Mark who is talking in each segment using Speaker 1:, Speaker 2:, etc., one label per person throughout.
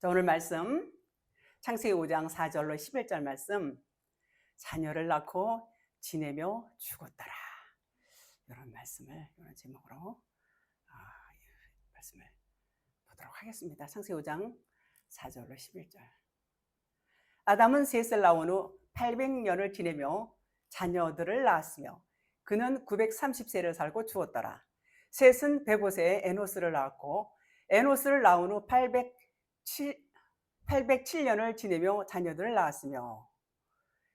Speaker 1: 자, 오늘 말씀 창세기 5장 4절로 11절 말씀, 자녀를 낳고 지내며 죽었더라. 이런 말씀을, 이런 제목으로 말씀을 보도록 하겠습니다. 창세기 5장 4절로 11절. 아담은 셋을 낳은 후 800년을 지내며 자녀들을 낳았으며 그는 930세를 살고 죽었더라. 셋은 105세에 에노스를 낳았고 에노스를 낳은 후 807년을 지내며 자녀들을 낳았으며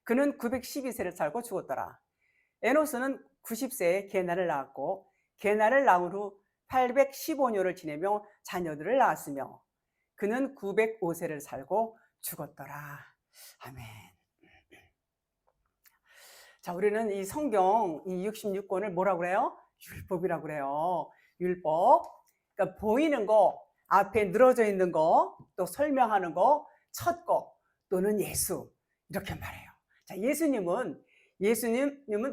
Speaker 1: 그는 912세를 살고 죽었더라. 에노스는 90세에 게나를 낳았고 게나를 낳은 후 815년을 지내며 자녀들을 낳았으며 그는 905세를 살고 죽었더라. 아멘. 자, 우리는 이 성경 이 66권을 뭐라고 그래요? 율법이라고 그래요. 율법. 그러니까 보이는 거, 앞에 늘어져 있는 거, 또 설명하는 거, 첫 거, 또는 예수. 이렇게 말해요. 자, 예수님은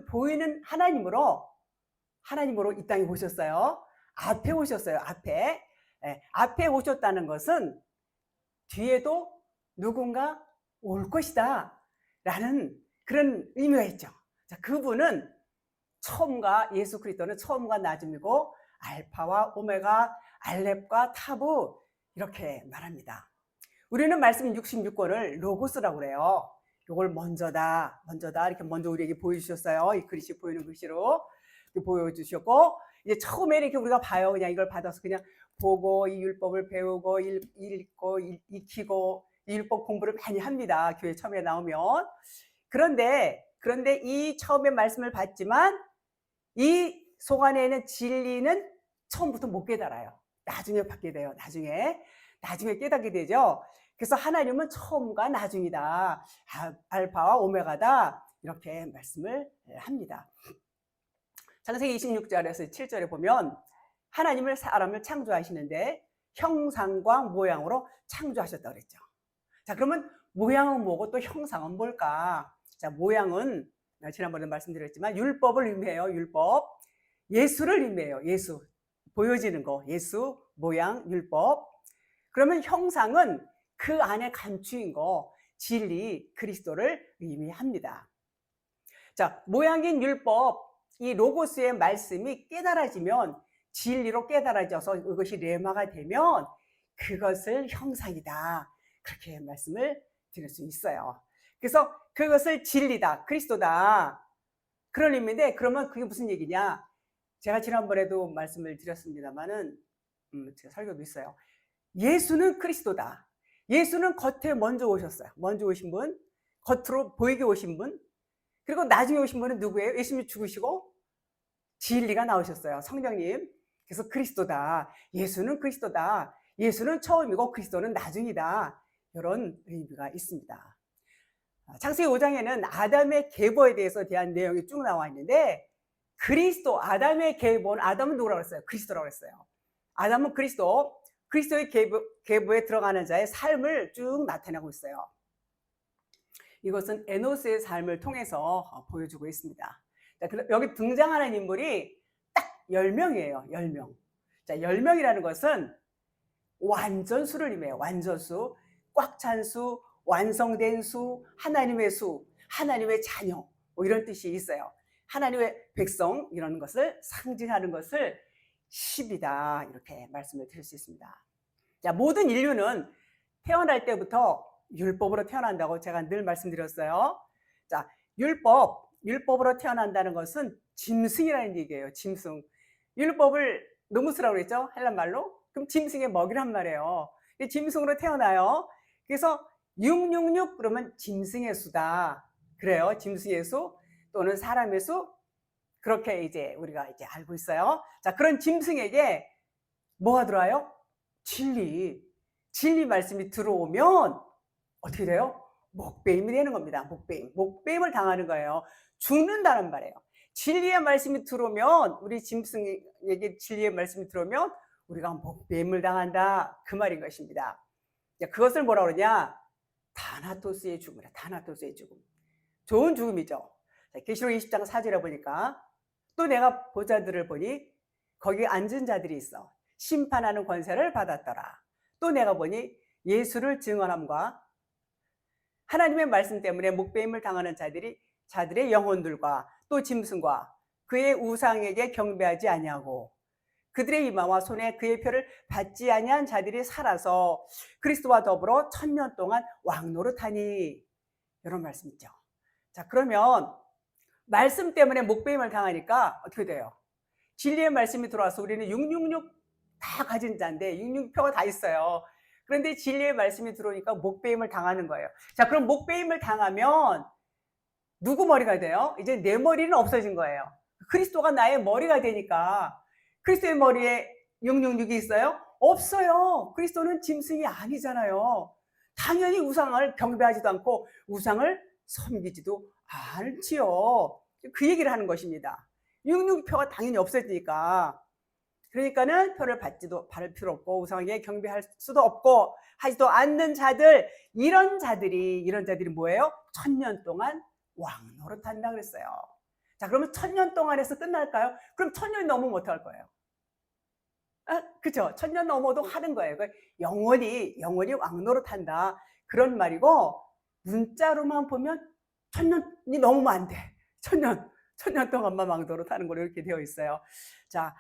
Speaker 1: 보이는 하나님으로 이 땅에 오셨어요. 앞에 오셨어요. 앞에. 앞에 오셨다는 것은 뒤에도 누군가 올 것이다 라는 그런 의미가 있죠. 자, 그분은 처음과, 예수 그리스도는 처음과 나중이고 알파와 오메가, 알렙과 타부, 이렇게 말합니다. 우리는 말씀 66권을 로고스라고 그래요. 이걸 먼저다 이렇게 먼저 우리에게 보여주셨어요. 이 글씨 보이는 글씨로 이렇게 보여주셨고, 이제 처음에 이렇게 우리가 봐요. 그냥 이걸 받아서 그냥 보고 이 율법을 배우고 읽고 익히고 이 율법 공부를 많이 합니다. 교회 처음에 나오면. 그런데 이 처음에 말씀을 받지만 이 속 안에 있는 진리는 처음부터 못 깨달아요. 나중에 받게 돼요. 나중에 깨닫게 되죠. 그래서 하나님은 처음과 나중이다, 알파와 오메가다, 이렇게 말씀을 합니다. 창세기 26절에서 7절에 보면 하나님을 사람을 창조하시는데 형상과 모양으로 창조하셨다고 그랬죠. 자, 그러면 모양은 뭐고 또 형상은 뭘까? 자, 모양은 지난번에 말씀드렸지만 율법을 의미해요. 율법. 예수를 의미해요. 예수. 보여지는 거. 예수, 모양, 율법. 그러면 형상은 그 안에 감추인 거, 진리, 그리스도를 의미합니다. 자, 모양인 율법, 이 로고스의 말씀이 깨달아지면, 진리로 깨달아져서 이것이 레마가 되면 그것을 형상이다, 그렇게 말씀을 드릴 수 있어요. 그래서 그것을 진리다, 그리스도다, 그런 의미인데, 그러면 그게 무슨 얘기냐? 제가 지난번에도 말씀을 드렸습니다만은 제가 설교도 있어요. 예수는 그리스도다. 예수는 겉에 먼저 오셨어요. 먼저 오신 분, 겉으로 보이게 오신 분, 그리고 나중에 오신 분은 누구예요? 예수님이 죽으시고 진리가 나오셨어요. 성령님. 그래서 그리스도다. 예수는 그리스도다. 예수는 처음이고 그리스도는 나중이다. 이런 의미가 있습니다. 창세기 5장에는 아담의 계보에 대해서 대한 내용이 쭉 나와 있는데, 그리스도, 아담의 계보는, 아담은 누구라고 했어요? 그리스도라고 했어요. 아담은 그리스도의 계보에 들어가는 자의 삶을 쭉 나타내고 있어요. 이것은 에노스의 삶을 통해서 보여주고 있습니다. 자, 여기 등장하는 인물이 딱 10명이에요. 10명. 자, 10명이라는 것은 완전수를 의미해요. 완전수, 꽉 찬 수, 완성된 수, 하나님의 수, 하나님의 자녀, 뭐 이런 뜻이 있어요. 하나님의 백성, 이런 것을 상징하는 것을 10이다, 이렇게 말씀을 드릴 수 있습니다. 자, 모든 인류는 태어날 때부터 율법으로 태어난다고 제가 늘 말씀드렸어요. 자, 율법으로 태어난다는 것은 짐승이라는 얘기예요. 짐승. 율법을 노무스라고 그랬죠? 헬란 말로. 그럼 짐승의 먹이란 말이에요. 짐승으로 태어나요. 그래서 666 그러면 짐승의 수다. 그래요. 짐승의 수 또는 사람의 수. 그렇게 이제 우리가 이제 알고 있어요. 자, 그런 짐승에게 뭐가 들어와요? 진리 말씀이 들어오면 어떻게 돼요? 목배임이 되는 겁니다. 목배임을 당하는 거예요. 죽는다는 말이에요. 진리의 말씀이 들어오면, 우리 짐승에게 진리의 말씀이 들어오면 우리가 목배임을 당한다, 그 말인 것입니다. 그것을 뭐라고 그러냐? 다나토스의 죽음이라. 다나토스의 죽음. 좋은 죽음이죠. 계시록 20장 4절에 보니까 또 내가 보좌들을 보니 거기 앉은 자들이 있어 심판하는 권세를 받았더라. 또 내가 보니 예수를 증언함과 하나님의 말씀 때문에 목배임을 당하는 자들의 영혼들과 또 짐승과 그의 우상에게 경배하지 아니하고 그들의 이마와 손에 그의 표를 받지 아니한 자들이 살아서 그리스도와 더불어 1000년 동안 왕노릇하니, 이런 말씀 있죠. 자, 그러면 말씀 때문에 목배임을 당하니까 어떻게 돼요? 진리의 말씀이 들어와서 우리는 666 다 가진 자인데 666표가 다 있어요. 그런데 진리의 말씀이 들어오니까 목배임을 당하는 거예요. 자, 그럼 목배임을 당하면 누구 머리가 돼요? 이제 내 머리는 없어진 거예요. 그리스도가 나의 머리가 되니까. 그리스도의 머리에 666이 있어요? 없어요. 그리스도는 짐승이 아니잖아요. 당연히 우상을 경배하지도 않고 우상을 섬기지도 않지요. 그 얘기를 하는 것입니다. 666표가 당연히 없어지니까. 그러니까는 표를 받을 필요 없고 우상에게 경배할 수도 없고 하지도 않는 자들, 이런 자들이 뭐예요? 1000년 동안 왕노릇한다 그랬어요. 자, 그러면 1000년 동안 해서 끝날까요? 그럼 1000년이 넘으면 어떡할 거예요? 그죠? 1000년 넘어도 하는 거예요. 영원히 왕노릇한다, 그런 말이고, 문자로만 보면 1000년이 넘으면 안 돼. 1000년 동안만 왕노릇하는 걸로 이렇게 되어 있어요. 자,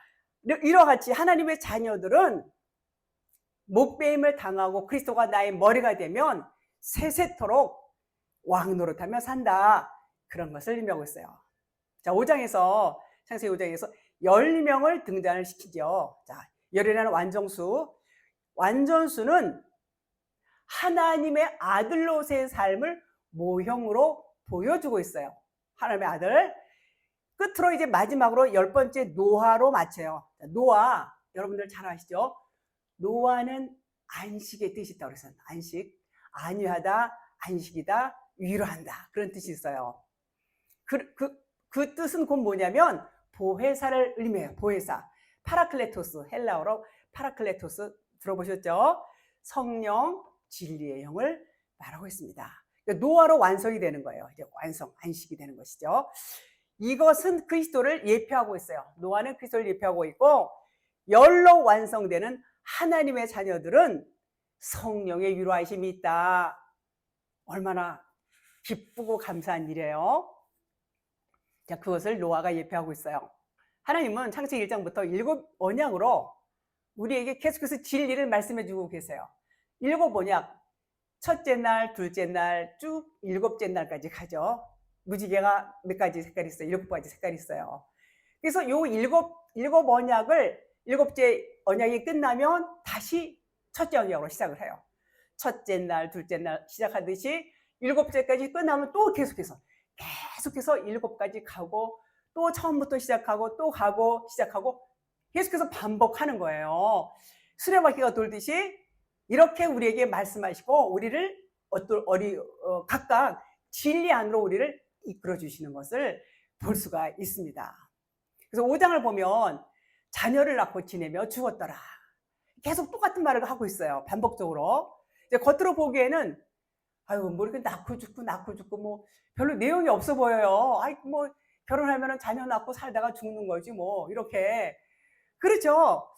Speaker 1: 이와 같이 하나님의 자녀들은 목배임을 당하고 그리스도가 나의 머리가 되면 세세토록 왕노릇하며 산다, 그런 것을 의미하고 있어요. 자, 5장에서 창세기 5장에서 10명을 등장을 시키죠. 자, 열이라는 완전수는 하나님의 아들로서의 삶을 모형으로 보여주고 있어요. 하나님의 아들. 끝으로 이제 마지막으로 10번째 노아로 마쳐요. 노아, 여러분들 잘 아시죠? 노아는 안식의 뜻이 있다고 그랬어요. 안식, 안위하다, 안식이다, 위로한다, 그런 뜻이 있어요. 그 뜻은 곧 뭐냐면 보혜사를 의미해요. 보혜사. 파라클레토스, 헬라어로 파라클레토스 들어보셨죠? 성령, 진리의 영을 말하고 있습니다. 그러니까 노아로 완성이 되는 거예요. 이제 완성, 안식이 되는 것이죠. 이것은 그리스도를 예표하고 있어요. 노아는 그리스도를 예표하고 있고, 열로 완성되는 하나님의 자녀들은 성령의 위로하심이 있다. 얼마나 기쁘고 감사한 일이에요. 자, 그것을 노아가 예표하고 있어요. 하나님은 창세기 1장부터 7 언약으로 우리에게 계속해서 진리를 말씀해 주고 계세요. 7 언약, 첫째 날, 둘째 날, 쭉 7째 날까지 가죠. 무지개가 몇 가지 색깔이 있어요. 7가지 색깔이 있어요. 그래서 요 7 언약을 7째 언약이 끝나면 다시 첫째 언약으로 시작을 해요. 첫째 날, 둘째 날 시작하듯이 7째까지 끝나면 또 계속해서 7가지 가고, 또 처음부터 시작하고 또 가고 시작하고 계속해서 반복하는 거예요. 수레바퀴가 돌듯이 이렇게 우리에게 말씀하시고 우리를 각각 진리 안으로 우리를 이끌어 주시는 것을 볼 수가 있습니다. 그래서 5장을 보면 자녀를 낳고 지내며 죽었더라, 계속 똑같은 말을 하고 있어요. 반복적으로. 이제 겉으로 보기에는 뭐 이렇게 낳고 죽고 뭐 별로 내용이 없어 보여요. 뭐 결혼하면 자녀 낳고 살다가 죽는 거지 뭐, 이렇게. 그렇죠.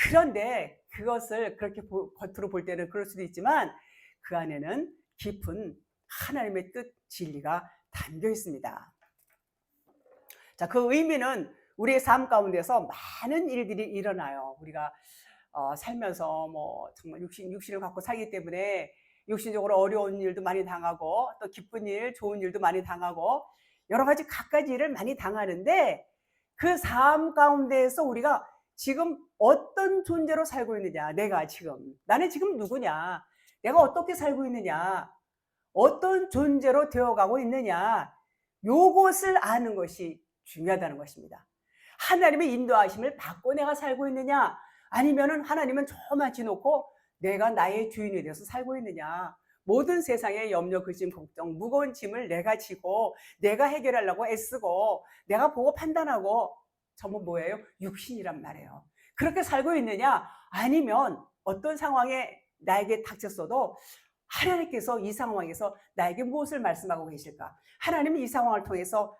Speaker 1: 그런데 그것을 그렇게 겉으로 볼 때는 그럴 수도 있지만 그 안에는 깊은 하나님의 뜻, 진리가 담겨 있습니다. 자, 그 의미는 우리의 삶 가운데서 많은 일들이 일어나요. 우리가 살면서 뭐 정말 육신을 갖고 살기 때문에 육신적으로 어려운 일도 많이 당하고, 또 기쁜 일, 좋은 일도 많이 당하고, 여러 가지 갖가지 일을 많이 당하는데, 그 삶 가운데에서 우리가 지금 어떤 존재로 살고 있느냐, 나는 지금 누구냐, 내가 어떻게 살고 있느냐, 어떤 존재로 되어가고 있느냐, 요것을 아는 것이 중요하다는 것입니다. 하나님의 인도하심을 받고 내가 살고 있느냐, 아니면은 하나님은 저만 지놓고 내가 나의 주인이 되어서 살고 있느냐, 모든 세상의 염려, 근심, 걱정, 무거운 짐을 내가 지고 내가 해결하려고 애쓰고 내가 보고 판단하고, 전부 뭐예요? 육신이란 말이에요. 그렇게 살고 있느냐, 아니면 어떤 상황에 나에게 닥쳤어도 하나님께서 이 상황에서 나에게 무엇을 말씀하고 계실까, 하나님이 이 상황을 통해서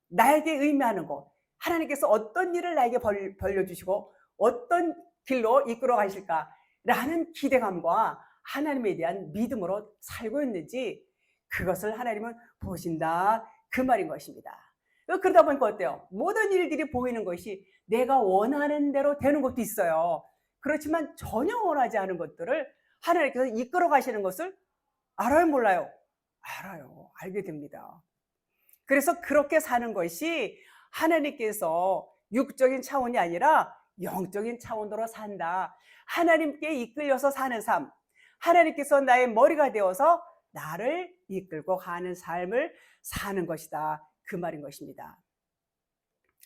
Speaker 1: 나에게 의미하는 것, 하나님께서 어떤 일을 나에게 벌려주시고 어떤 길로 이끌어 가실까 라는 기대감과 하나님에 대한 믿음으로 살고 있는지 그것을 하나님은 보신다 그 말인 것입니다. 그러다 보니까 어때요? 모든 일들이 보이는 것이 내가 원하는 대로 되는 것도 있어요. 그렇지만 전혀 원하지 않은 것들을 하나님께서 이끌어 가시는 것을 알아요, 몰라요? 알아요. 알게 됩니다. 그래서 그렇게 사는 것이 하나님께서 육적인 차원이 아니라 영적인 차원으로 산다. 하나님께 이끌려서 사는 삶. 하나님께서 나의 머리가 되어서 나를 이끌고 가는 삶을 사는 것이다. 그 말인 것입니다.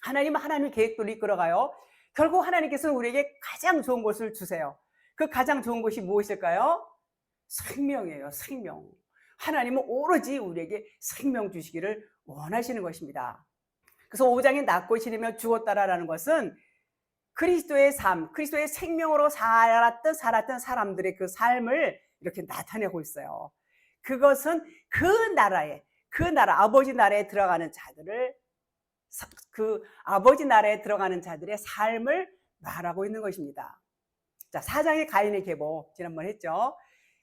Speaker 1: 하나님은 하나님의 계획대로 이끌어가요. 결국 하나님께서는 우리에게 가장 좋은 것을 주세요. 그 가장 좋은 것이 무엇일까요? 생명이에요. 생명. 하나님은 오로지 우리에게 생명 주시기를 원하시는 것입니다. 그래서 5장에 낳고 지내며 죽었다라는 것은 그리스도의 삶, 그리스도의 생명으로 살았던 사람들의 그 삶을 이렇게 나타내고 있어요. 그것은 그 나라, 아버지 나라에 들어가는 자들을, 그 아버지 나라에 들어가는 자들의 삶을 말하고 있는 것입니다. 자, 4장의 가인의 계보, 지난번 했죠.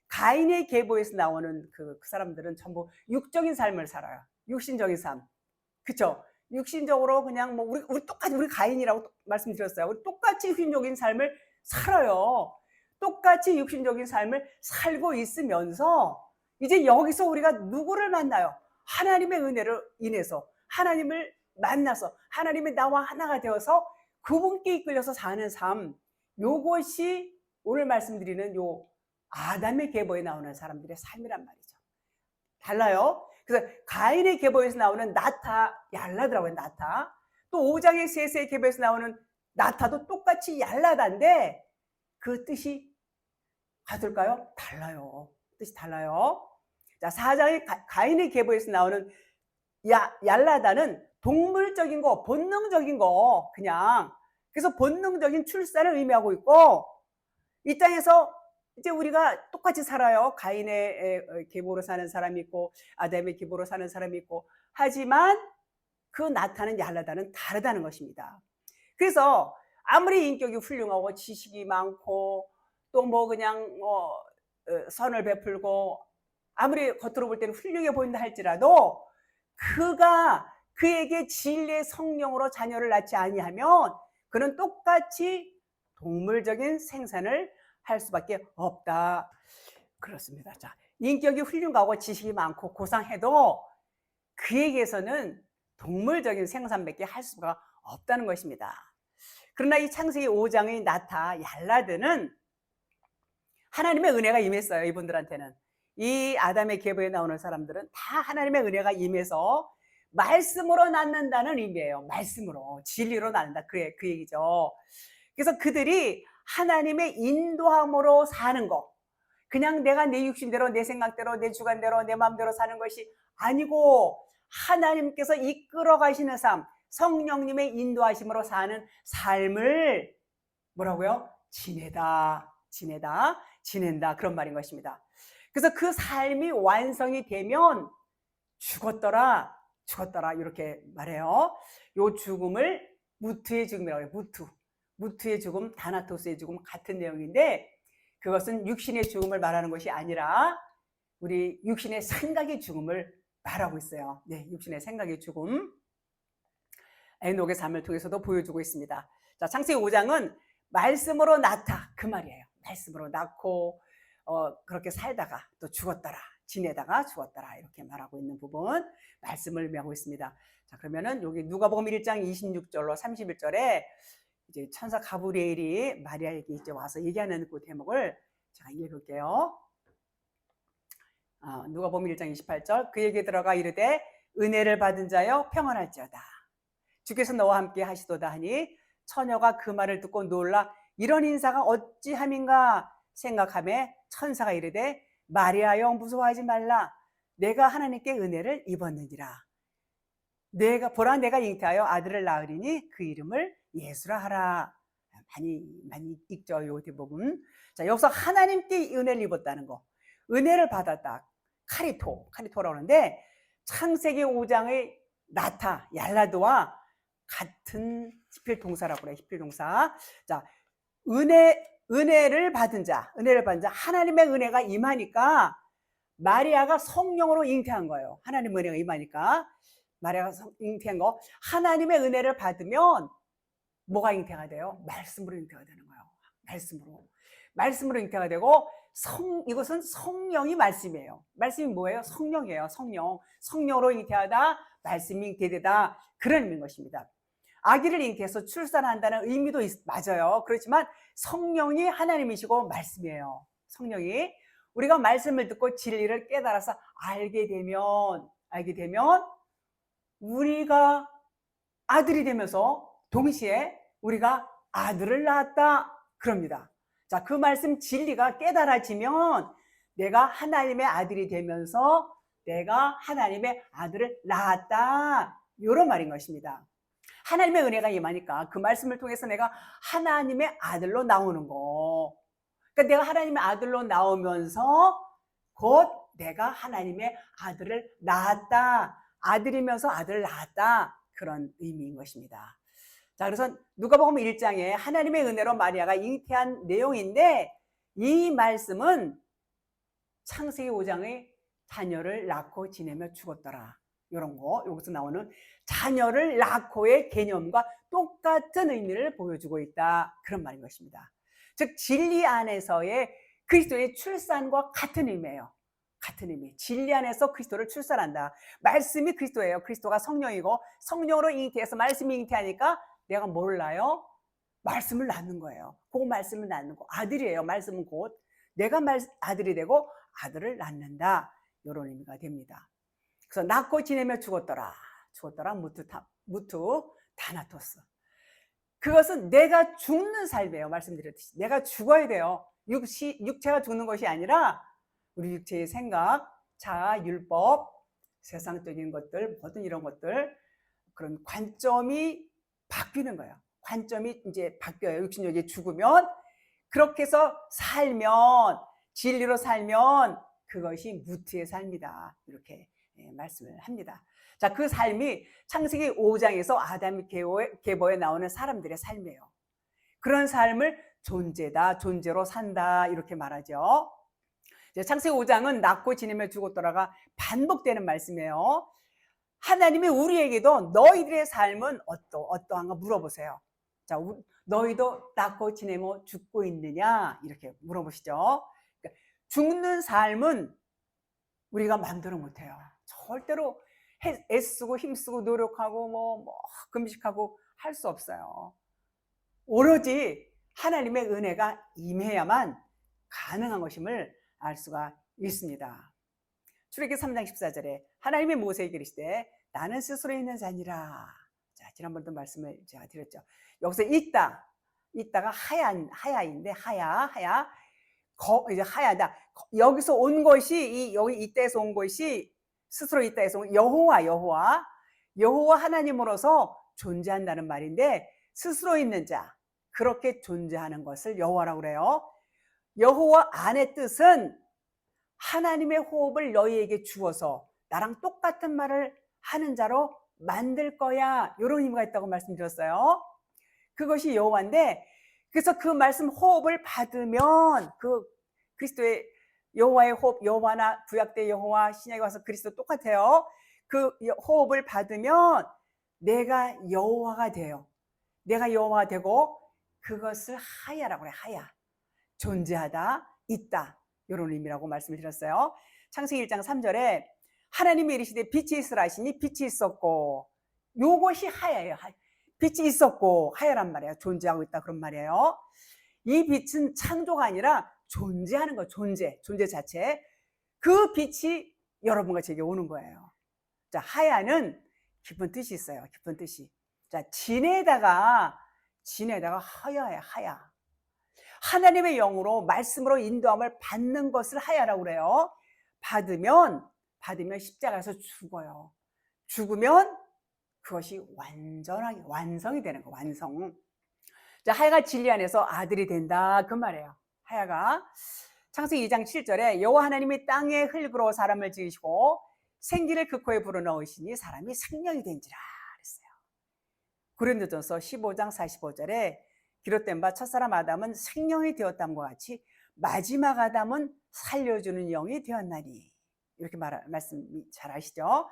Speaker 1: 가인의 계보에서 나오는 그 사람들은 전부 육적인 삶을 살아요. 육신적인 삶. 그쵸? 육신적으로 그냥 뭐 우리 똑같이 우리 가인이라고 말씀드렸어요. 우리 똑같이 육신적인 삶을 살아요. 똑같이 육신적인 삶을 살고 있으면서 이제 여기서 우리가 누구를 만나요? 하나님의 은혜를 인해서 하나님을 만나서 하나님의 나와 하나가 되어서 그분께 이끌려서 사는 삶. 요것이 오늘 말씀드리는 요 아담의 계보에 나오는 사람들의 삶이란 말이죠. 달라요. 그래서 가인의 계보에서 나오는 나타, 얄라더라고요. 나타. 또 5장의 셋의 계보에서 나오는 나타도 똑같이 얄라다인데 그 뜻이 같을까요? 달라요. 뜻이 달라요. 자, 4장의 가인의 계보에서 나오는 얄라다는 동물적인 거, 본능적인 거, 그냥. 그래서 본능적인 출산을 의미하고 있고, 이 땅에서 이제 우리가 똑같이 살아요. 가인의 계보로 사는 사람이 있고 아담의 계보로 사는 사람이 있고, 하지만 그 나타나는 얄라다는 다르다는 것입니다. 그래서 아무리 인격이 훌륭하고 지식이 많고 또 뭐 그냥 선을 베풀고 아무리 겉으로 볼 때는 훌륭해 보인다 할지라도 그에게 진리의 성령으로 자녀를 낳지 아니하면 그는 똑같이 동물적인 생산을 할 수밖에 없다. 그렇습니다. 자, 인격이 훌륭하고 지식이 많고 고상해도 그에게서는 동물적인 생산밖에 할 수가 없다는 것입니다. 그러나 이 창세기 5장의 나타, 얄라드는 하나님의 은혜가 임했어요. 이분들한테는. 이 아담의 계보에 나오는 사람들은 다 하나님의 은혜가 임해서 말씀으로 낳는다는 의미예요. 말씀으로, 진리로 낳는다. 그 얘기죠. 그래서 그들이 하나님의 인도함으로 사는 거, 그냥 내가 내 육신대로 내 생각대로 내 주관대로 내 마음대로 사는 것이 아니고 하나님께서 이끌어 가시는 삶, 성령님의 인도하심으로 사는 삶을 뭐라고요? 지낸다 그런 말인 것입니다. 그래서 그 삶이 완성이 되면 죽었더라 이렇게 말해요. 요 죽음을 무트의 죽음이라고 해요. 무트의 죽음, 다나토스의 죽음 같은 내용인데 그것은 육신의 죽음을 말하는 것이 아니라 우리 육신의 생각의 죽음을 말하고 있어요. 네, 육신의 생각의 죽음. 에녹의 삶을 통해서도 보여주고 있습니다. 자, 창세기 5장은 말씀으로 낳다 그 말이에요. 말씀으로 낳고 그렇게 살다가 또 죽었더라, 지내다가 죽었더라 이렇게 말하고 있는 부분 말씀을 의미하고 있습니다. 자, 그러면은 여기 누가복음 1장 26절로 31절에 이제 천사 가브리엘이 마리아에게 이제 와서 얘기하는 그 대목을 제가 읽을게요. 누가복음 1장 28절 그에게 들어가 이르되 은혜를 받은 자여 평안할지어다. 주께서 너와 함께 하시도다 하니 처녀가 그 말을 듣고 놀라 이런 인사가 어찌함인가 생각하며 천사가 이르되 마리아여 무서워하지 말라. 내가 하나님께 은혜를 입었느니라. 보라 내가 잉태하여 아들을 낳으리니 그 이름을 예수라 하라. 많이 읽죠, 요 대부분. 자, 여기서 하나님께 은혜를 입었다는 거, 은혜를 받았다. 카리토라고 하는데 창세기 5장의 나타, 얄라드와 같은 히필 동사라고 그래요. 히필 동사. 자, 은혜를 받은 자, 하나님의 은혜가 임하니까 마리아가 성령으로 잉태한 거예요. 하나님의 은혜가 임하니까 마리아가 잉태한 거. 하나님의 은혜를 받으면 뭐가 잉태가 돼요? 말씀으로 잉태가 되는 거예요. 말씀으로 잉태가 되고, 이것은 성령이 말씀이에요. 말씀이 뭐예요? 성령이에요. 성령으로 잉태하다, 말씀이 잉태되다, 그런 의미인 것입니다. 아기를 잉태해서 출산한다는 의미도 맞아요. 그렇지만 성령이 하나님이시고 말씀이에요. 성령이. 우리가 말씀을 듣고 진리를 깨달아서 알게 되면 우리가 아들이 되면서 동시에 우리가 아들을 낳았다, 그럽니다. 자, 그 말씀 진리가 깨달아지면 내가 하나님의 아들이 되면서 내가 하나님의 아들을 낳았다, 이런 말인 것입니다. 하나님의 은혜가 임하니까 그 말씀을 통해서 내가 하나님의 아들로 나오는 거. 그러니까 내가 하나님의 아들로 나오면서 곧 내가 하나님의 아들을 낳았다, 아들이면서 아들을 낳았다, 그런 의미인 것입니다. 자, 그래서 누가복음 1장에 하나님의 은혜로 마리아가 잉태한 내용인데, 이 말씀은 창세기 5장의 자녀를 낳고 지내며 죽었더라, 이런 거, 여기서 나오는 자녀를 낳고의 개념과 똑같은 의미를 보여주고 있다, 그런 말인 것입니다. 즉 진리 안에서의 그리스도의 출산과 같은 의미예요. 같은 의미. 진리 안에서 그리스도를 출산한다. 말씀이 그리스도예요. 그리스도가 성령이고 성령으로 잉태해서 말씀이 잉태하니까 내가 뭘 낳아요? 말씀을 낳는 거예요. 그 말씀을 낳는 거. 아들이에요. 말씀은 곧 내가 아들이 되고 아들을 낳는다, 이런 의미가 됩니다. 그래서 낳고 지내며 죽었더라 무투 다나토스. 그것은 내가 죽는 삶이에요. 말씀드렸듯이 내가 죽어야 돼요. 육체가 죽는 것이 아니라 우리 육체의 생각, 자아, 율법, 세상적인 것들, 모든 이런 것들, 그런 관점이 바뀌는 거예요. 관점이 이제 바뀌어요. 육신력이 죽으면. 그렇게 해서 살면, 진리로 살면 그것이 무트의 삶이다, 이렇게 말씀을 합니다. 자, 그 삶이 창세기 5장에서 아담 계보에 나오는 사람들의 삶이에요. 그런 삶을 존재로 산다, 이렇게 말하죠. 창세기 5장은 낳고 지내며 죽었더라가 반복되는 말씀이에요. 하나님이 우리에게도 너희들의 삶은 어떠한가 물어보세요. 자, 너희도 낳고 지내며 죽고 있느냐, 이렇게 물어보시죠. 그러니까 죽는 삶은 우리가 마음대로 못해요. 절대로 애쓰고 힘쓰고 노력하고 금식하고 할 수 없어요. 오로지 하나님의 은혜가 임해야만 가능한 것임을 알 수가 있습니다. 출애굽기 3장 14절에 하나님이 모세에게 이르시되 나는 스스로 있는 자니라. 자, 지난번도 말씀을 제가 드렸죠. 여기서 있다가 하야인데 이제 하야다. 여기서 온 것이 여기 이때에서 온 것이 스스로 있다에서 온 여호와 하나님으로서 존재한다는 말인데, 스스로 있는 자, 그렇게 존재하는 것을 여호와라고 그래요. 여호와 안의 뜻은 하나님의 호흡을 너희에게 주어서 나랑 똑같은 말을 하는 자로 만들 거야, 이런 의미가 있다고 말씀드렸어요. 그것이 여호와인데, 그래서 그 말씀 호흡을 받으면 그 그리스도의 여호와의 호흡, 여호와나 구약대 여호와, 신약에 와서 그리스도 똑같아요. 그 호흡을 받으면 내가 여호와가 돼요. 내가 여호와가 되고 그것을 하야라고 해요. 하야. 존재하다, 있다, 이런 의미라고 말씀을 드렸어요. 창세기 1장 3절에 하나님이 이르시되 빛이 있으라 하시니 빛이 있었고, 요것이 하야예요. 빛이 있었고, 하야란 말이에요. 존재하고 있다, 그런 말이에요. 이 빛은 창조가 아니라 존재하는 거, 존재 자체. 그 빛이 여러분과 제게 오는 거예요. 자, 하야는 깊은 뜻이 있어요. 깊은 뜻이. 자, 진에다가 하야예요. 하야. 하나님의 영으로 말씀으로 인도함을 받는 것을 하야라고 그래요. 받으면 십자가에서 죽어요. 죽으면 그것이 완성이 되는 거, 완성. 자, 하야가 진리 안에서 아들이 된다, 그 말이에요. 하야가 창세기 2장 7절에 여호와 하나님이 땅의 흙으로 사람을 지으시고 생기를 그 코에 불어넣으시니 사람이 생명이 된지라 그랬어요. 고린도전서 15장 45절에 비롯된 바 첫사람 아담은 생명이 되었담과 같이 마지막 아담은 살려주는 영이 되었나니. 이렇게 말씀 잘 아시죠?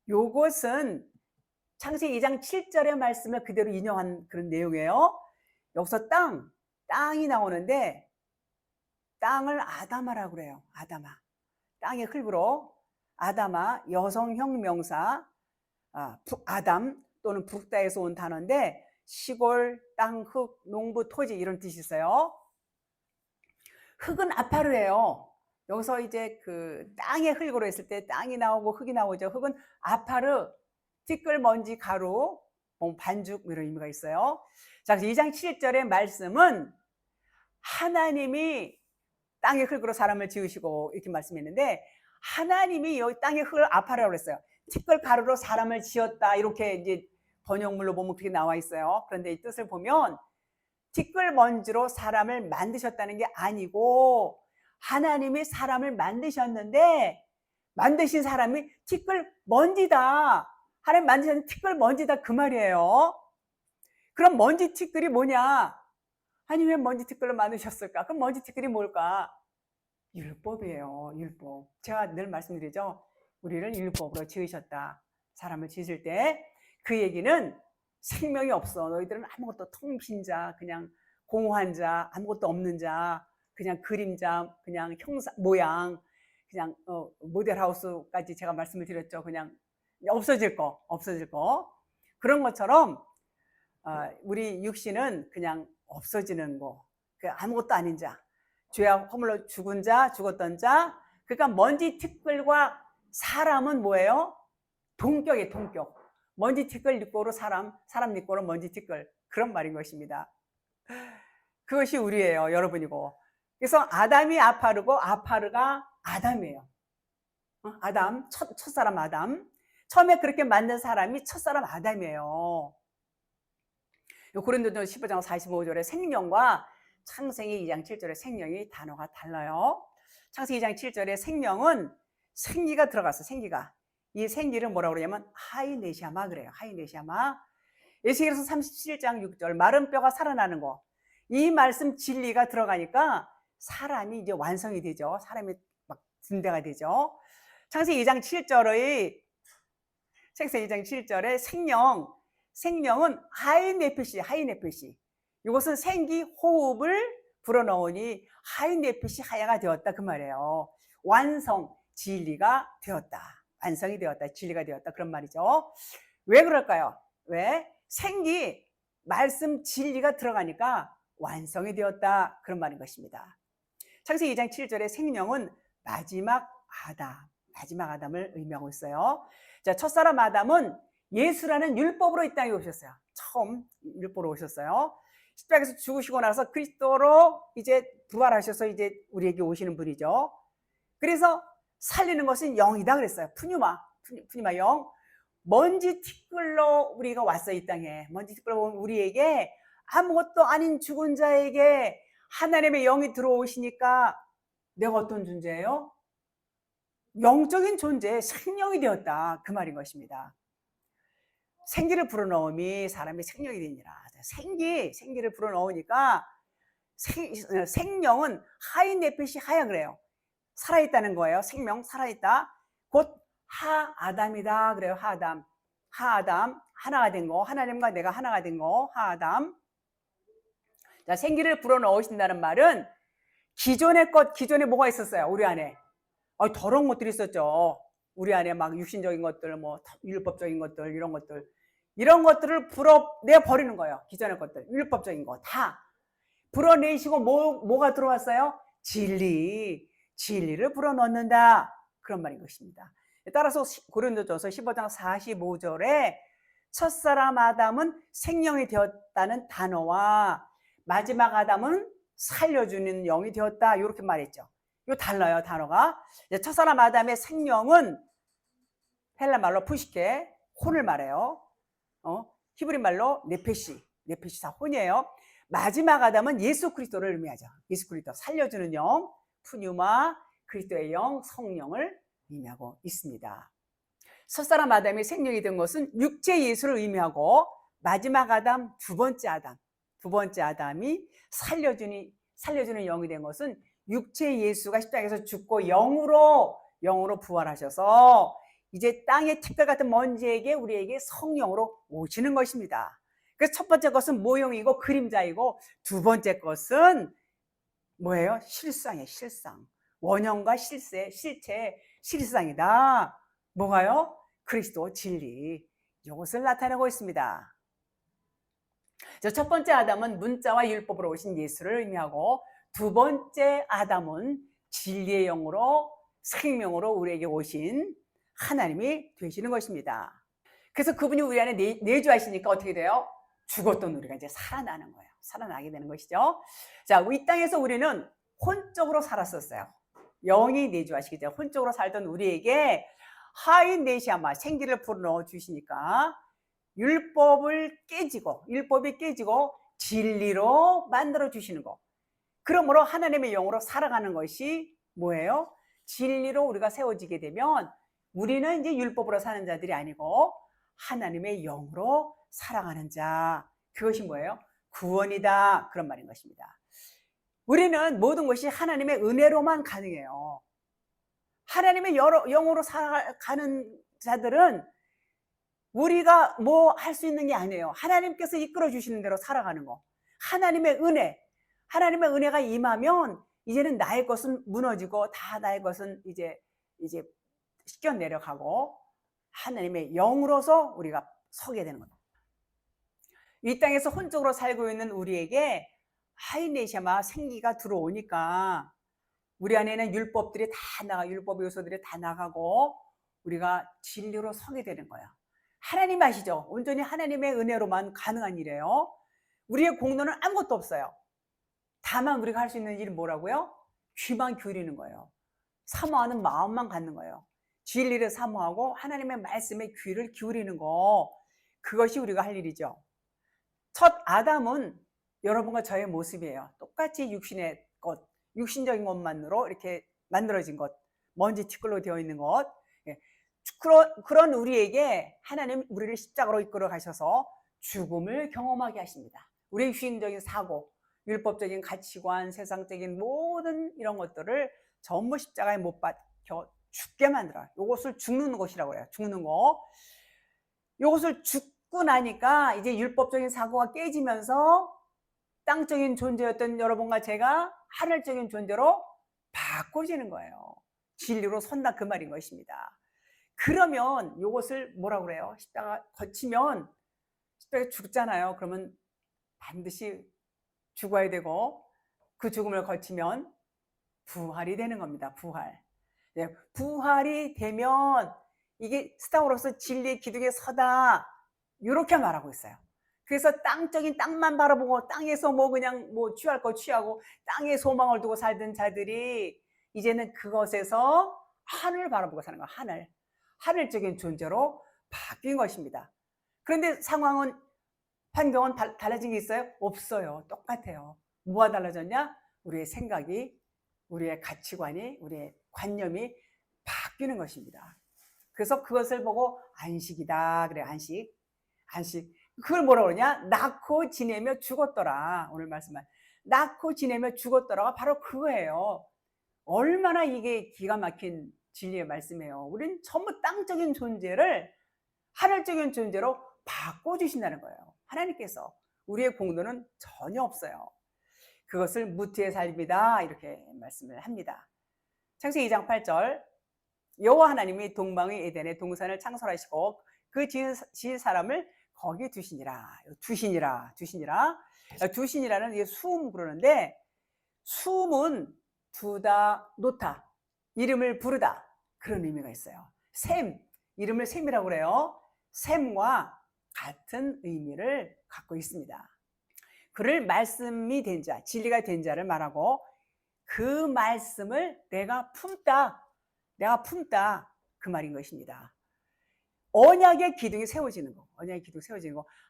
Speaker 1: 요것은 창세기 2장 7절의 말씀을 그대로 인용한 그런 내용이에요. 여기서 땅이 나오는데 땅을 아담아라고 그래요. 아담아. 땅의 흙으로 아담아, 여성형 명사, 북아담 또는 북다에서 온 단어인데 시골, 땅, 흙, 농부, 토지 이런 뜻이 있어요. 흙은 아파르예요. 여기서 이제 그 땅의 흙으로 했을 때 땅이 나오고 흙이 나오죠. 흙은 아파르, 티끌, 먼지, 가루, 반죽 이런 의미가 있어요. 자, 2장 7절의 말씀은 하나님이 땅의 흙으로 사람을 지으시고 이렇게 말씀했는데 하나님이 여기 땅의 흙을 아파르라고 했어요. 티끌 가루로 사람을 지었다 이렇게 이제 번역물로 보면 그렇게 나와 있어요. 그런데 이 뜻을 보면 티끌 먼지로 사람을 만드셨다는 게 아니고 하나님이 사람을 만드셨는데 만드신 사람이 티끌 먼지다. 하나님 만드신 티끌 먼지다 그 말이에요. 그럼 먼지 티끌이 뭐냐? 아니 왜 먼지 티끌로 만드셨을까? 그럼 먼지 티끌이 뭘까? 율법이에요. 율법. 제가 늘 말씀드리죠. 우리를 율법으로 지으셨다. 사람을 지으실 때 그 얘기는 생명이 없어. 너희들은 아무것도 텅 빈 자, 그냥 공허한 자, 아무것도 없는 자, 그냥 그림자, 그냥 형상, 모양, 그냥 모델하우스까지 제가 말씀을 드렸죠. 그냥 없어질 거. 그런 것처럼 우리 육신은 그냥 없어지는 거. 아무것도 아닌 자. 죄와 허물로 죽은 자, 죽었던 자. 그러니까 먼지 티끌과 사람은 뭐예요? 동격이에요, 동격. 먼지 티끌 니꼬로 사람 니꼬로 먼지 티끌. 그런 말인 것입니다. 그것이 우리예요, 여러분이고. 그래서 아담이 아파르고 아파르가 아담이에요. 아담, 첫사람 아담. 처음에 그렇게 만든 사람이 첫사람 아담이에요. 고린도전서 15장 45절의 생명과 창세기 2장 7절의 생명이 단어가 달라요. 창세기 2장 7절의 생명은 생기가 들어갔어. 생기가. 이 생기를 뭐라고 그러냐면 하이네시아마 그래요. 하이네시아마. 에스겔서 37장 6절 마른 뼈가 살아나는 거. 이 말씀 진리가 들어가니까 사람이 이제 완성이 되죠. 사람이 막 군대가 되죠. 창세기 2장 7절의 생명은 하이네피시. 이것은 생기 호흡을 불어넣으니 하이네피시 하야가 되었다 그 말이에요. 완성, 진리가 되었다. 완성이 되었다. 진리가 되었다. 그런 말이죠. 왜 그럴까요? 왜? 생기, 말씀, 진리가 들어가니까 완성이 되었다. 그런 말인 것입니다. 창세기 2장 7절의 생명은 마지막 아담을 의미하고 있어요. 자, 첫사람 아담은 예수라는 율법으로 이 땅에 오셨어요. 처음 율법으로 오셨어요. 십자가에서 죽으시고 나서 그리스도로 이제 부활하셔서 이제 우리에게 오시는 분이죠. 그래서 살리는 것은 영이다 그랬어요. 푸뉴마 영. 먼지 티끌로 우리가 왔어요. 이 땅에 먼지 티끌로 온 우리에게 아무것도 아닌 죽은 자에게 하나님의 영이 들어오시니까 내가 어떤 존재예요? 영적인 존재, 생명이 되었다 그 말인 것입니다. 생기를 불어넣음이 사람이 생명이 되니라. 생기를 불어넣으니까 생명은 하이네핏이 하야 그래요. 살아있다는 거예요. 생명 살아있다. 곧 하아담이다 그래요. 하아담 하나가 된 거. 하나님과 내가 하나가 된 거. 하아담. 자, 생기를 불어넣으신다는 말은 기존에 뭐가 있었어요? 우리 안에 더러운 것들이 있었죠. 우리 안에 막 육신적인 것들, 뭐 율법적인 것들, 이런 것들을 불어내 버리는 거예요. 기존의 것들, 율법적인 거 다 불어내시고 뭐가 들어왔어요? 진리를 불어넣는다 그런 말인 것입니다. 따라서 고린도전서 15장 45절에 첫사람 아담은 생명이 되었다는 단어와 마지막 아담은 살려주는 영이 되었다 이렇게 말했죠. 이거 달라요 단어가. 첫사람 아담의 생명은 헬라 말로 푸시케 혼을 말해요. 히브리 말로 네페시사 혼이에요. 마지막 아담은 예수 그리스도를 의미하죠. 예수 그리스도 살려주는 영, 푸뉴마 그리스도의 영, 성령을 의미하고 있습니다. 첫사람 아담이 생명이 된 것은 육체 예수를 의미하고 마지막 아담, 두 번째 아담, 두 번째 아담이 살려주는 영이 된 것은 육체 예수가 십자가에서 죽고 영으로 부활하셔서 이제 땅의 티끌 같은 먼지에게 우리에게 성령으로 오시는 것입니다. 그래서 첫 번째 것은 모형이고 그림자이고, 두 번째 것은 뭐예요? 실상이에요. 실상. 원형과 실체, 실상이다. 뭐가요? 그리스도 진리. 이것을 나타내고 있습니다. 첫 번째 아담은 문자와 율법으로 오신 예수를 의미하고, 두 번째 아담은 진리의 영으로 생명으로 우리에게 오신 하나님이 되시는 것입니다. 그래서 그분이 우리 안에 내주하시니까 어떻게 돼요? 죽었던 우리가 이제 살아나는 거예요. 살아나게 되는 것이죠. 자, 이 땅에서 우리는 혼적으로 살았었어요. 영이 내주하시기 때문에 혼적으로 살던 우리에게 하인네시아마 생기를 불어넣어 주시니까 율법이 깨지고 진리로 만들어 주시는 거. 그러므로 하나님의 영으로 살아가는 것이 뭐예요? 진리로 우리가 세워지게 되면 우리는 이제 율법으로 사는 자들이 아니고 하나님의 영으로 살아가는 자. 그것이 뭐예요? 구원이다. 그런 말인 것입니다. 우리는 모든 것이 하나님의 은혜로만 가능해요. 하나님의 영으로 살아가는 자들은 우리가 뭐 할 수 있는 게 아니에요. 하나님께서 이끌어 주시는 대로 살아가는 거. 하나님의 은혜가 임하면 이제는 나의 것은 무너지고 다 나의 것은 이제 씻겨 내려가고 하나님의 영으로서 우리가 서게 되는 겁니다. 이 땅에서 혼적으로 살고 있는 우리에게 하이네시아마 생기가 들어오니까 우리 안에는 율법의 요소들이 다 나가고 우리가 진리로 서게 되는 거예요. 하나님 아시죠? 온전히 하나님의 은혜로만 가능한 일이에요. 우리의 공로는 아무것도 없어요. 다만 우리가 할 수 있는 일은 뭐라고요? 귀만 기울이는 거예요. 사모하는 마음만 갖는 거예요. 진리를 사모하고 하나님의 말씀에 귀를 기울이는 거, 그것이 우리가 할 일이죠. 첫 아담은 여러분과 저의 모습이에요. 똑같이 육신적인 것만으로 이렇게 만들어진 것, 먼지 티끌로 되어 있는 것. 그런 우리에게 하나님 우리를 십자가로 이끌어 가셔서 죽음을 경험하게 하십니다. 우리의 육신적인 사고, 율법적인 가치관, 세상적인 모든 이런 것들을 전부 십자가에 못 박혀 죽게 만들어요. 이것을 죽는 것이라고 해요. 죽는 거. 이것을 죽고 나니까 이제 율법적인 사고가 깨지면서 땅적인 존재였던 여러분과 제가 하늘적인 존재로 바꿔지는 거예요. 진리로 선다, 그 말인 것입니다. 그러면 이것을 뭐라고 그래요? 십자가 거치면, 십자가에 죽잖아요. 그러면 반드시 죽어야 되고 그 죽음을 거치면 부활이 되는 겁니다. 부활이 되면 이게 스타워로서 진리의 기둥에 서다, 이렇게 말하고 있어요. 그래서 땅만 바라보고 땅에서 그냥 취할 거 취하고 땅에 소망을 두고 살던 자들이 이제는 그것에서 하늘을 바라보고 사는 거예요. 하늘적인 존재로 바뀐 것입니다. 그런데 환경은 달라진 게 있어요? 없어요. 똑같아요. 뭐가 달라졌냐? 우리의 생각이, 우리의 가치관이, 우리의 관념이 바뀌는 것입니다. 그래서 그것을 보고 안식이다 그래요. 안식. 그걸 뭐라고 그러냐? 낳고 지내며 죽었더라. 오늘 말씀은 낳고 지내며 죽었더라가 바로 그거예요. 얼마나 이게 기가 막힌 진리의 말씀이에요. 우리는 전부 땅적인 존재를 하늘적인 존재로 바꿔주신다는 거예요. 하나님께서. 우리의 공로는 전혀 없어요. 그것을 무트의 삶이다, 이렇게 말씀을 합니다. 창세기 2장 8절, 여호와 하나님이 동방의 에덴에 동산을 창설하시고 그 지은 사람을 거기 두시니라. 두신이라는 이게 수음 그러는데, 수음은 두다, 놓다, 이름을 부르다, 그런 의미가 있어요. 이름을 셈이라고 그래요. 셈과 같은 의미를 갖고 있습니다. 그를 말씀이 된 자, 진리가 된 자를 말하고 그 말씀을 내가 품다, 그 말인 것입니다. 언약의 기둥이 세워지는 거.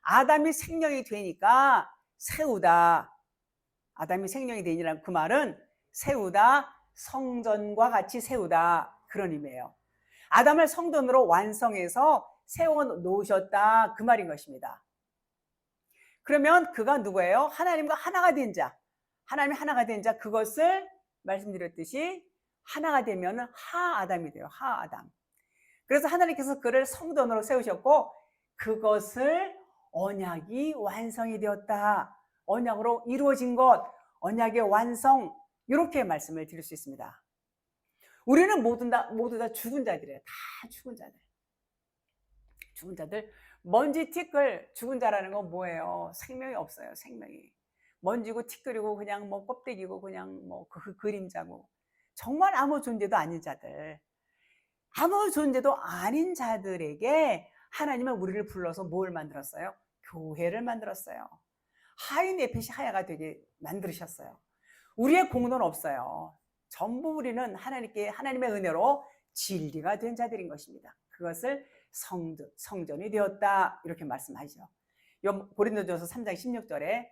Speaker 1: 아담이 생명이 되니까 세우다. 아담이 생명이 되니라는 그 말은 세우다, 성전과 같이 세우다, 그런 의미예요. 아담을 성전으로 완성해서 세워 놓으셨다, 그 말인 것입니다. 그러면 그가 누구예요? 하나님과 하나가 된 자. 하나님이 하나가 된 자, 그것을 말씀드렸듯이 하나가 되면 하아담이 돼요. 하아담. 그래서 하나님께서 그를 성전으로 세우셨고 그것을 언약이 완성이 되었다. 언약으로 이루어진 것, 언약의 완성, 이렇게 말씀을 드릴 수 있습니다. 우리는 모두 다 죽은 자들이에요. 다 죽은 자들. 죽은 자들. 먼지 티끌, 죽은 자라는 건 뭐예요? 생명이 없어요. 생명이. 먼지고 티끌이고 그냥 뭐 껍데기고 그냥 뭐 그 그림자고. 정말 아무 존재도 아닌 자들. 아무 존재도 아닌 자들에게 하나님은 우리를 불러서 뭘 만들었어요? 교회를 만들었어요. 하인 에핏이 하야가 되게 만드셨어요. 우리의 공로는 없어요. 전부 우리는 하나님의 은혜로 진리가 된 자들인 것입니다. 그것을 성전이 되었다, 이렇게 말씀하시죠. 고린도전서 3장 16절에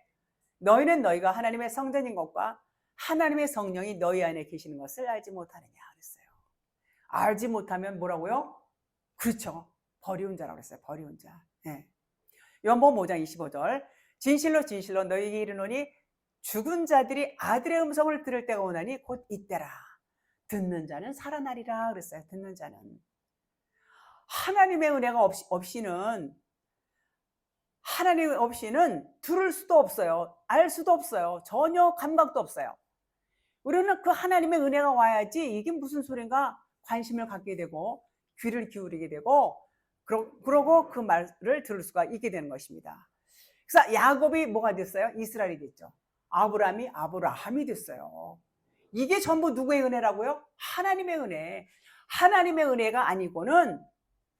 Speaker 1: 너희는 너희가 하나님의 성전인 것과 하나님의 성령이 너희 안에 계시는 것을 알지 못하느냐 그랬어요. 알지 못하면 뭐라고요? 그렇죠. 버리운 자라고 했어요. 버리운 자. 네. 요한복음 5장 25절 진실로 진실로 너희에게 이르노니 죽은 자들이 아들의 음성을 들을 때가 오나니 곧 이때라. 듣는 자는 살아나리라 그랬어요. 듣는 자는. 하나님의 은혜가 없이는 하나님 없이는 들을 수도 없어요. 알 수도 없어요. 전혀 감각도 없어요. 우리는 그 하나님의 은혜가 와야지 이게 무슨 소린가 관심을 갖게 되고 귀를 기울이게 되고 그러고 그 말을 들을 수가 있게 되는 것입니다. 그래서 야곱이 뭐가 됐어요? 이스라엘이 됐죠. 아브라함이 아브라함이 됐어요. 이게 전부 누구의 은혜라고요? 하나님의 은혜. 하나님의 은혜가 아니고는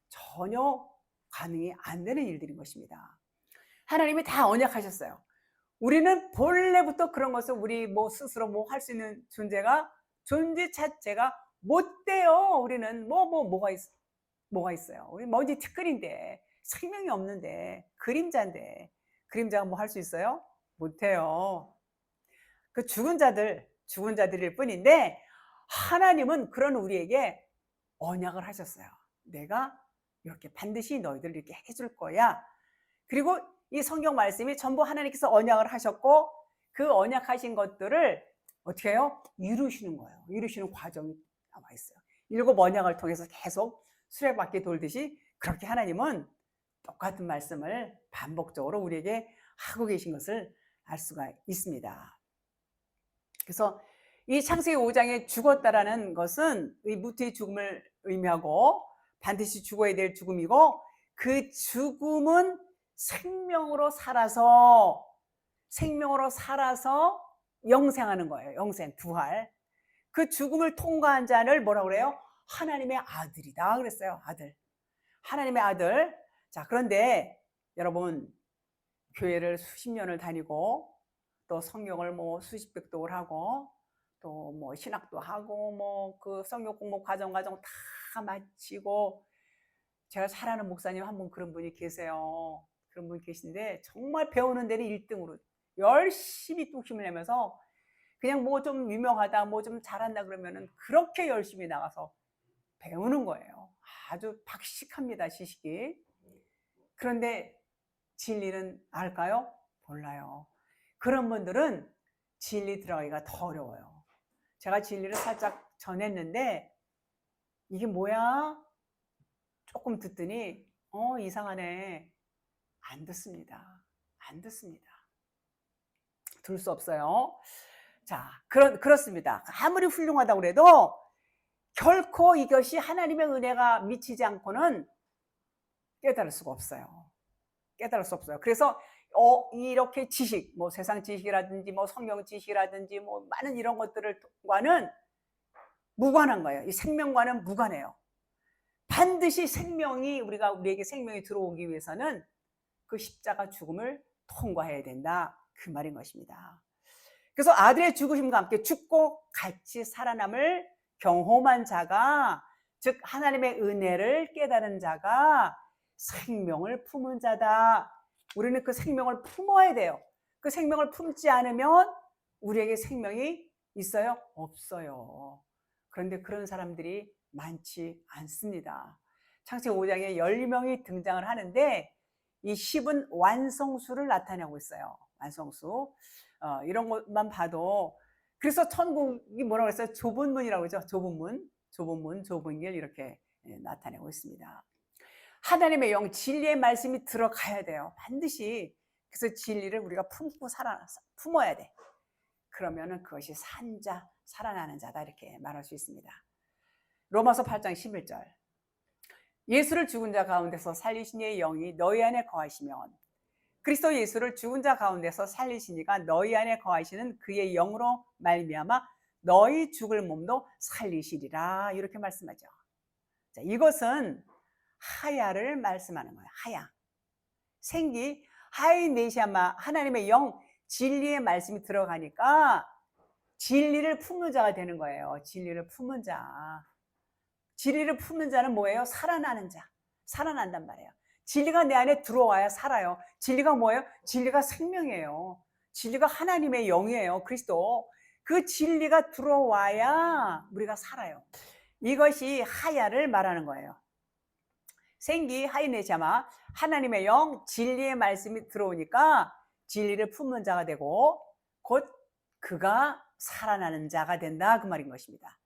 Speaker 1: 전혀 가능이 안 되는 일들인 것입니다. 하나님이 다 언약하셨어요. 우리는 본래부터 그런 것을 우리 뭐 스스로 뭐 할 수 있는 존재 자체가 못 돼요. 우리는 뭐가 있어요. 우리 먼지 티끌인데 생명이 없는데 그림자인데 그림자가 뭐 할 수 있어요? 못 해요. 그 죽은 자들일 뿐인데 하나님은 그런 우리에게 언약을 하셨어요. 내가 이렇게 반드시 너희들 이렇게 해줄 거야. 그리고 이 성경 말씀이 전부 하나님께서 언약을 하셨고 그 언약하신 것들을 어떻게 해요? 이루시는 거예요. 이루시는 과정이 나와 있어요. 7 언약을 통해서 계속 수레바퀴 돌듯이 그렇게 하나님은 똑같은 말씀을 반복적으로 우리에게 하고 계신 것을 알 수가 있습니다. 그래서 이 창세기 5장에 죽었다라는 것은 이 무트의 죽음을 의미하고 반드시 죽어야 될 죽음이고 그 죽음은 생명으로 살아서 영생하는 거예요. 영생, 부활. 그 죽음을 통과한 자를 뭐라고 그래요? 하나님의 아들이다 그랬어요. 아들. 하나님의 아들. 자, 그런데 여러분 교회를 수십 년을 다니고 또 성경을 뭐 수십 백독을 하고 또 뭐 신학도 하고 뭐 그 성경 공부 과정 다 마치고 제가 잘 아는 목사님 한 분 그런 분이 계세요. 그런 분이 계신데 정말 배우는 데는 1등으로 열심히 뚝 힘을 내면서 그냥 뭐 좀 유명하다 뭐 좀 잘한다 그러면은 그렇게 열심히 나가서 배우는 거예요. 아주 박식합니다. 지식이. 그런데 진리는 알까요? 몰라요. 그런 분들은 진리 들어가기가 더 어려워요. 제가 진리를 살짝 전했는데 이게 뭐야? 조금 듣더니 이상하네. 안 듣습니다. 안 듣습니다. 들을 수 없어요. 자, 그렇습니다. 아무리 훌륭하다고 그래도 결코 이것이 하나님의 은혜가 미치지 않고는 깨달을 수가 없어요. 깨달을 수 없어요. 그래서 이렇게 지식, 뭐 세상 지식이라든지 뭐 성경 지식이라든지 뭐 많은 이런 것들과는 무관한 거예요. 이 생명과는 무관해요. 반드시 우리에게 생명이 들어오기 위해서는 그 십자가 죽음을 통과해야 된다. 그 말인 것입니다. 그래서 아들의 죽으심과 함께 죽고 같이 살아남을 경험한 자가, 즉 하나님의 은혜를 깨달은 자가 생명을 품은 자다. 우리는 그 생명을 품어야 돼요. 그 생명을 품지 않으면 우리에게 생명이 있어요? 없어요. 그런데 그런 사람들이 많지 않습니다. 창세기 5장에 10명이 등장을 하는데 이 10은 완성수를 나타내고 있어요. 완성수. 이런 것만 봐도 그래서 천국이 뭐라고 했어요? 좁은 문이라고 그러죠. 좁은 문, 좁은 문, 좁은 길 이렇게 나타내고 있습니다. 하나님의 영, 진리의 말씀이 들어가야 돼요. 반드시. 그래서 진리를 우리가 품어야 돼. 그러면은 그것이 산자, 살아나는 자다 이렇게 말할 수 있습니다. 로마서 8장 11절. 예수를 죽은 자 가운데서 살리신 이의 영이 너희 안에 거하시면 그리스도 예수를 죽은 자 가운데서 살리신 이가 너희 안에 거하시는 그의 영으로 말미암아 너희 죽을 몸도 살리시리라 이렇게 말씀하죠. 자, 이것은 하야를 말씀하는 거예요. 하야. 생기 하이네시아마 하나님의 영 진리의 말씀이 들어가니까 진리를 품는 자가 되는 거예요. 진리를 품는 자. 진리를 품는 자는 뭐예요? 살아나는 자. 살아난단 말이에요. 진리가 내 안에 들어와야 살아요. 진리가 뭐예요? 진리가 생명이에요. 진리가 하나님의 영이에요. 그리스도. 그 진리가 들어와야 우리가 살아요. 이것이 하야를 말하는 거예요. 생기 하이네샤마 하나님의 영 진리의 말씀이 들어오니까 진리를 품는 자가 되고 곧 그가 살아나는 자가 된다 그 말인 것입니다.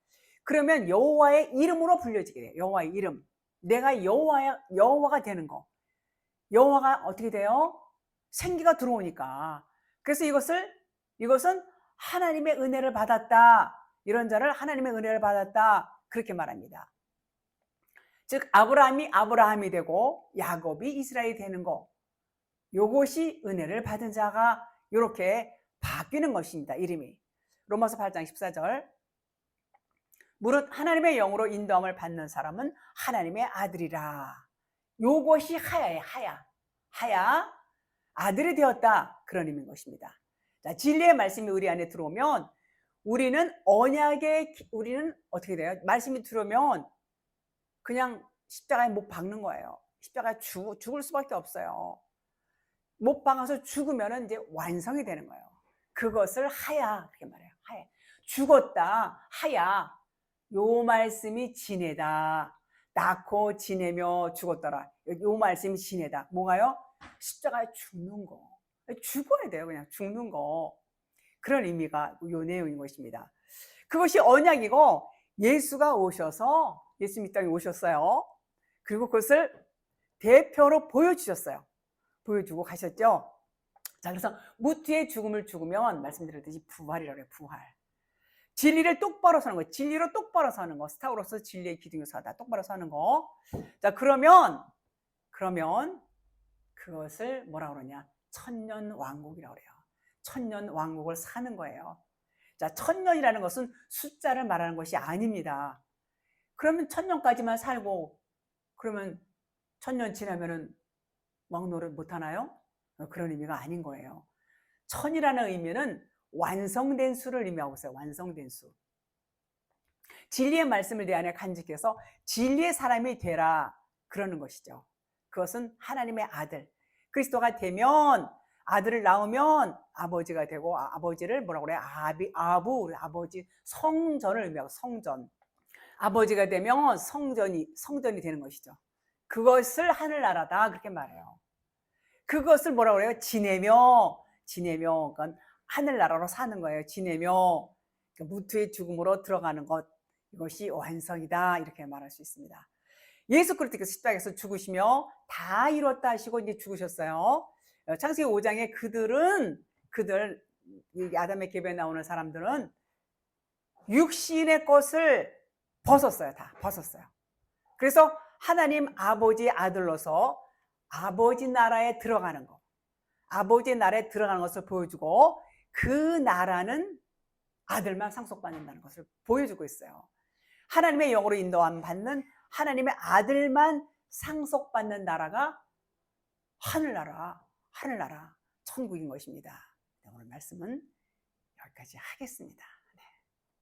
Speaker 1: 그러면 여호와의 이름으로 불려지게 돼요. 여호와의 이름. 내가 여호와가 되는 거. 여호와가 어떻게 돼요? 생기가 들어오니까. 그래서 이것은 하나님의 은혜를 받았다. 이런 자를 하나님의 은혜를 받았다. 그렇게 말합니다. 즉 아브라함이 되고 야곱이 이스라엘이 되는 거. 요것이 은혜를 받은 자가 이렇게 바뀌는 것입니다. 이름이. 로마서 8장 14절. 무릇 하나님의 영으로 인도함을 받는 사람은 하나님의 아들이라. 요것이 하야예요. 하야. 아들이 되었다. 그런 의미인 것입니다. 자, 진리의 말씀이 우리 안에 들어오면 우리는 어떻게 돼요? 말씀이 들어오면 그냥 십자가에 못 박는 거예요. 십자가에 죽을 수밖에 없어요. 못 박아서 죽으면 이제 완성이 되는 거예요. 그것을 하야, 그렇게 말해요. 하야. 죽었다, 하야. 요 말씀이 지내다. 낳고 지내며 죽었더라. 요 말씀이 지내다. 뭐가요? 십자가에 죽는 거. 죽어야 돼요. 그냥 죽는 거. 그런 의미가 요 내용인 것입니다. 그것이 언약이고 예수가 오셔서 예수님 이 땅에 오셨어요. 그리고 그것을 대표로 보여주셨어요. 보여주고 가셨죠. 자, 그래서 무트의 죽음을 죽으면 말씀드렸듯이 부활이라고 해요. 부활. 진리를 똑바로 사는 거. 진리로 똑바로 사는 거. 스타우로서 진리의 기둥에 서다 똑바로 사는 거. 자, 그러면 그것을 뭐라고 그러냐? 천년 왕국이라고 그래요. 천년 왕국을 사는 거예요. 자, 천년이라는 것은 숫자를 말하는 것이 아닙니다. 그러면 천년까지만 살고 그러면 천년 지나면은 왕노릇 못 하나요? 그런 의미가 아닌 거예요. 천이라는 의미는 완성된 수를 의미하고 있어요. 완성된 수. 진리의 말씀을 내 안에 간직해서 진리의 사람이 되라 그러는 것이죠. 그것은 하나님의 아들. 그리스도가 되면 아들을 낳으면 아버지가 되고 아버지를 뭐라고 그래요? 우리 아버지 성전을 의미하고 성전. 아버지가 되면 성전이 되는 것이죠. 그것을 하늘나라다 그렇게 말해요. 그것을 뭐라고 그래요? 지내며 그건 하늘나라로 사는 거예요. 지내며 무트의 죽음으로 들어가는 것 이것이 완성이다 이렇게 말할 수 있습니다. 예수 그리스도께서 십자가에서 죽으시며 다 이뤘다 하시고 이제 죽으셨어요. 창세기 5장에 그들 아담의 계보에 나오는 사람들은 육신의 것을 벗었어요. 다 벗었어요. 그래서 하나님 아버지의 아들로서 아버지 나라에 들어가는 거. 아버지 나라에 들어가는 것을 보여주고 그 나라는 아들만 상속받는다는 것을 보여주고 있어요. 하나님의 영으로 인도함 받는 하나님의 아들만 상속받는 나라가 하늘나라, 천국인 것입니다. 오늘 말씀은 여기까지 하겠습니다.